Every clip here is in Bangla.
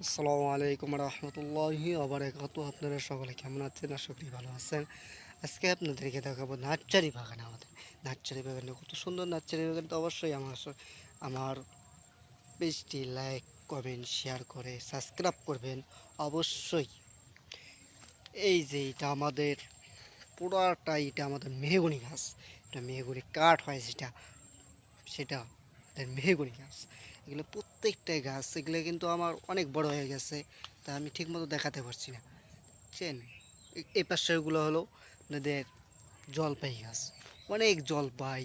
আসসালামু আলাইকুম রহমতুল্লাহি ওবারাকাতু। আপনারা সকলে কেমন আছেন? আশা করি ভালো আছেন। আজকে আপনাদেরকে দেখাবো নার্সারি বাগান। আমাদের নার্সারি বাগানে কত সুন্দর নার্সারি বাগান, তো অবশ্যই আমার পেজটি লাইক করবেন, শেয়ার করে সাবস্ক্রাইব করবেন অবশ্যই। এই যে এটা আমাদের পুরাটাই, এটা আমাদের মেহগনি গাছ। এটা মেহগনি কাঠ হয়, যেটা সেটা মেহগনি গাছ। এগুলো প্রত্যেকটাই গাছ, এগুলো কিন্তু আমার অনেক বড় হয়ে গেছে, তা আমি ঠিকমতো দেখাতে পারছি না। বুঝছেন, এই পাশেগুলো হলো আপনাদের জলপাই গাছ। অনেক জলপাই,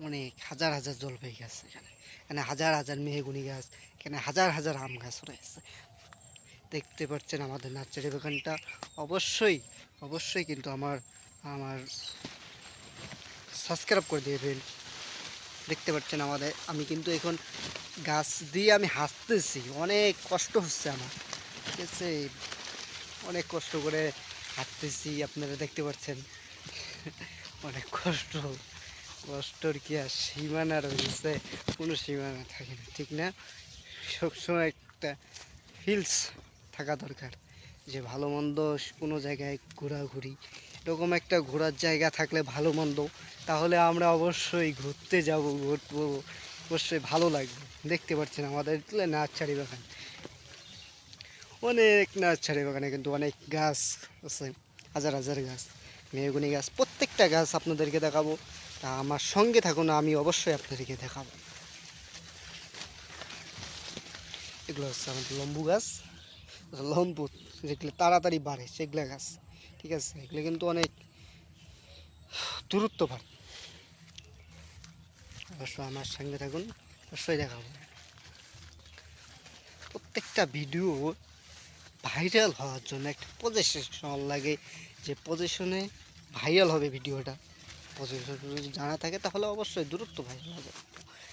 অনেক হাজার হাজার জলপাই গাছ। এখানে এখানে হাজার হাজার মেহগনি গাছ, এখানে হাজার হাজার আম গাছ রয়েছে। দেখতে পাচ্ছেন আমাদের নার্সারি বাগানটা। অবশ্যই অবশ্যই কিন্তু আমার আমার সাবস্ক্রাইব করে দেবেন। দেখতে পাচ্ছেন আমি কিন্তু এখন গাছ দিয়ে আমি হাঁটতেছি, অনেক কষ্ট হচ্ছে আমার, ঠিক আছে? অনেক কষ্ট করে হাঁটতেছি, আপনারা দেখতে পাচ্ছেন। অনেক কষ্টর কি আর সীমানা রয়েছে? কোনো সীমানা থাকে না, ঠিক না? সবসময় একটা ফিলস থাকা দরকার, যে ভালো মন্দ কোনো জায়গায় ঘোরাঘুরি, এরকম একটা ঘোরার জায়গা থাকলে ভালো মন্দ, তাহলে আমরা অবশ্যই ঘুরতে যাব, ঘুরবো, অবশ্যই ভালো লাগবে। দেখতে পাচ্ছেন আমাদের নার্সারি বাগান, অনেক নার্সারি বাগানে কিন্তু অনেক গাছ আছে, হাজার হাজার গাছ, মেহগনি গাছ, প্রত্যেকটা গাছ আপনাদেরকে দেখাবো। তা আমার সঙ্গে থাকুন, আমি অবশ্যই আপনাদেরকে দেখাবো। এগুলো হচ্ছে আমাদের লম্বু গাছ, লম্বু যেগুলো তাড়াতাড়ি বাড়ে সেগুলো গাছ, ঠিক আছে? এগুলো কিন্তু অনেক দূরত্ব বাড়ে। অবশ্যই আমার সঙ্গে থাকুন, অবশ্যই দেখাবো। প্রত্যেকটা ভিডিও ভাইরাল হওয়ার জন্য একটা পজিশন লাগে, যে পজিশনে ভাইরাল হবে ভিডিওটা। পজিশন যদি জানা থাকে তাহলে অবশ্যই দূরত্ব ভাইরাল হবে।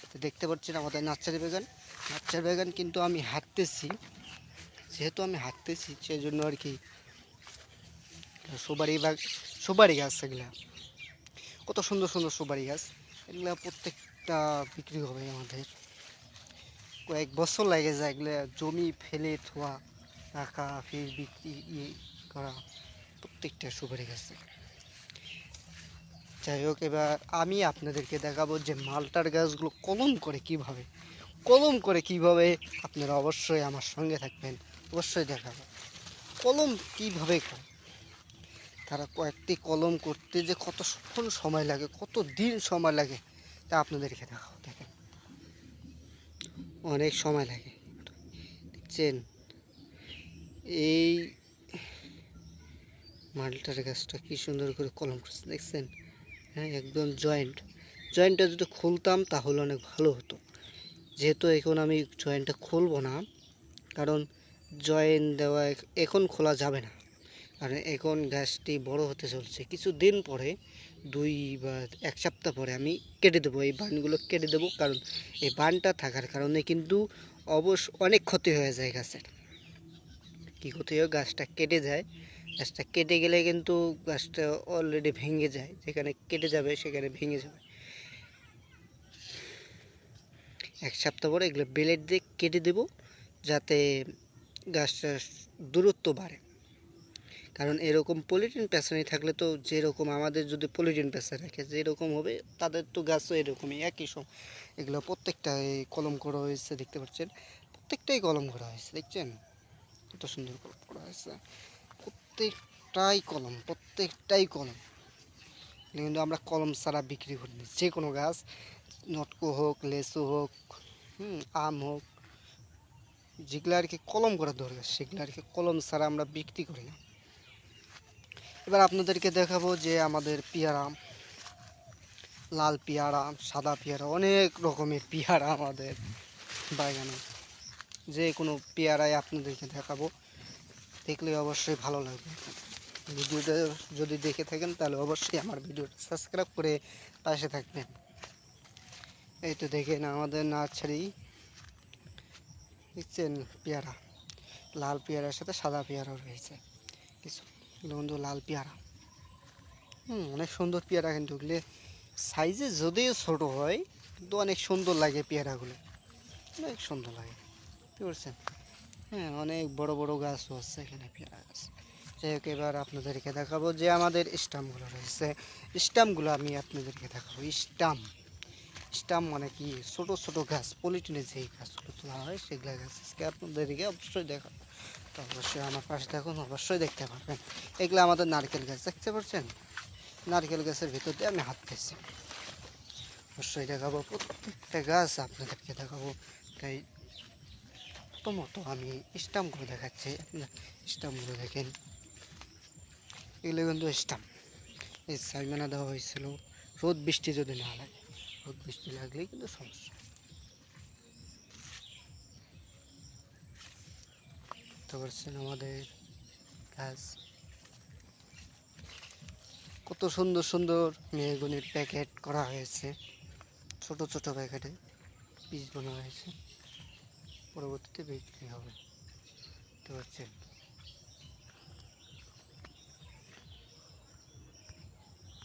তো দেখতে পাচ্ছেন আমাদের নার্সারি বাগান। নার্সারি বাগান কিন্তু আমি হাঁটতেছি, যেহেতু আমি হাঁটতেছি সেই জন্য আর কি। সুপারি গাছ, এগুলা কত সুন্দর সুন্দর সুপারি গাছ। এগুলা প্রত্যেকটা বিক্রি হবে আমাদের, কয়েক বছর লাগে যায় এগুলো জমি ফেলে থোয়া, রাখা, ফের বিক্রি করা, প্রত্যেকটা সুপারি গাছে। যাই হোক, এবার আমি আপনাদেরকে দেখাবো যে মালটার গাছগুলো কলম করে কিভাবে। আপনারা অবশ্যই আমার সঙ্গে থাকবেন, অবশ্যই দেখাবো কলম কিভাবে করে। তারা কয়েকটি কলম করতে যে কতক্ষণ সময় লাগে, কত দিন সময় লাগে, তা আপনাদেরকে দেখাবো। দেখেন, অনেক সময় লাগে। দেখছেন এই মালটার গাছটা কি সুন্দর করে কলম করছে, দেখছেন? হ্যাঁ, একদম জয়েন্টটা যদি খুলতাম তাহলে অনেক ভালো হতো। যেহেতু এখন আমি জয়েন্টটা খুলবো না, কারণ জয়েন্ট দেওয়া এখন খোলা যাবে না, কারণ এখন গাছটি বড় হতে চলছে। কিছু দিন পরে, 2 বা 1 সপ্তাহ পরে আমি কেটে দেবো, এই বানগুলো কেটে দেবো। কারণ এই বানটা থাকার কারণে কিন্তু অনেক ক্ষতি হয়ে যায় গাছের। কী ক্ষতি হয়? গাছটা কেটে যায়, গাছটা কেটে গেলে কিন্তু গাছটা অলরেডি ভেঙে যায়, যেখানে কেটে যাবে সেখানে ভেঙে যাবে। 1 সপ্তাহ পরে এগুলো ব্লেড দিয়ে কেটে দেবো, যাতে গাছটার দূরত্ব বাড়ে। কারণ এরকম পলিথিন পেঁচানি থাকলে তো, যেরকম আমাদের যদি পলিথিন পেঁচা রাখে যেরকম হবে, তাদের তো গাছও এরকমই একই সময়। এগুলো প্রত্যেকটাই কলম করা হয়েছে, দেখতে পাচ্ছেন, প্রত্যেকটাই কলম করা হয়েছে। দেখছেন কত সুন্দর কলম করা হয়েছে, প্রত্যেকটাই কলম। কিন্তু আমরা কলম ছাড়া বিক্রি করি না, যে কোনো গাছ, নটকো হোক, লেসু হোক, আম হোক, যেগুলো আর কি কলম করার দরকার সেগুলো আর কি কলম ছাড়া আমরা বিক্রি করি না। এবার আপনাদেরকে দেখাবো যে আমাদের পেয়ারা, লাল পেয়ারা, সাদা পেয়ারা, অনেক রকমের পেয়ারা আমাদের বাগানে। যে কোনো পেয়ারাই আপনাদেরকে দেখাবো, দেখলে অবশ্যই ভালো লাগবে। ভিডিওটা যদি দেখে থাকেন তাহলে অবশ্যই আমার ভিডিওটা সাবস্ক্রাইব করে পাশে থাকবেন। এই তো দেখেন আমাদের নার্সারি, দেখছেন? পেয়ারা, লাল পেয়ারার সাথে সাদা পেয়ারা রয়েছে কিছু, বন্ধু লাল পেয়ারা। অনেক সুন্দর পেয়ারা, কিন্তু এগুলো সাইজে যদিও ছোট হয় কিন্তু অনেক সুন্দর লাগে পেয়ারাগুলো, অনেক সুন্দর লাগে, বুঝতে পারছেন? হ্যাঁ, অনেক বড় বড় গাছও আছে এখানে, পেয়ারা গাছ। যাই হোক, এবার আপনাদেরকে দেখাবো যে আমাদের স্টাম্পগুলো রয়েছে। স্টাম্পগুলো আমি আপনাদেরকে দেখাবো। স্টাম্প, স্টাম্প মানে কি, ছোট ছোট গাছ, পলিথিনে যেই গাছগুলো তোলা হয় সেগুলো গাছ আজকে আপনাদেরকে অবশ্যই দেখাবো। তো অবশ্যই আমার পাশে দেখুন, অবশ্যই দেখতে পারবেন। এগুলো আমাদের নারকেল গাছ, দেখতে পাচ্ছেন? নারকেল গাছের ভিতর দিয়ে আমি হাত পেয়েছি। অবশ্যই দেখাবো, প্রত্যেকটা গাছ আপনাদেরকে দেখাবো। তাই প্রথমত আমি স্টাম্পগুলো দেখাচ্ছি। স্টাম্পগুলো দেখেন, এগুলো কিন্তু স্টাম্প। এই সাইমানা দেওয়া হয়েছিল রোদ বৃষ্টি যদি না লাগে, রোদ বৃষ্টি লাগলেই কিন্তু সমস্যা। বুঝতে পারছেন আমাদের গাছ কত সুন্দর সুন্দর মেহগনির প্যাকেট করা হয়েছে, ছোট ছোট প্যাকেটে পিস বানা হয়েছে, পরবর্তীতে বিক্রি হবে। বুঝতে পারছেন?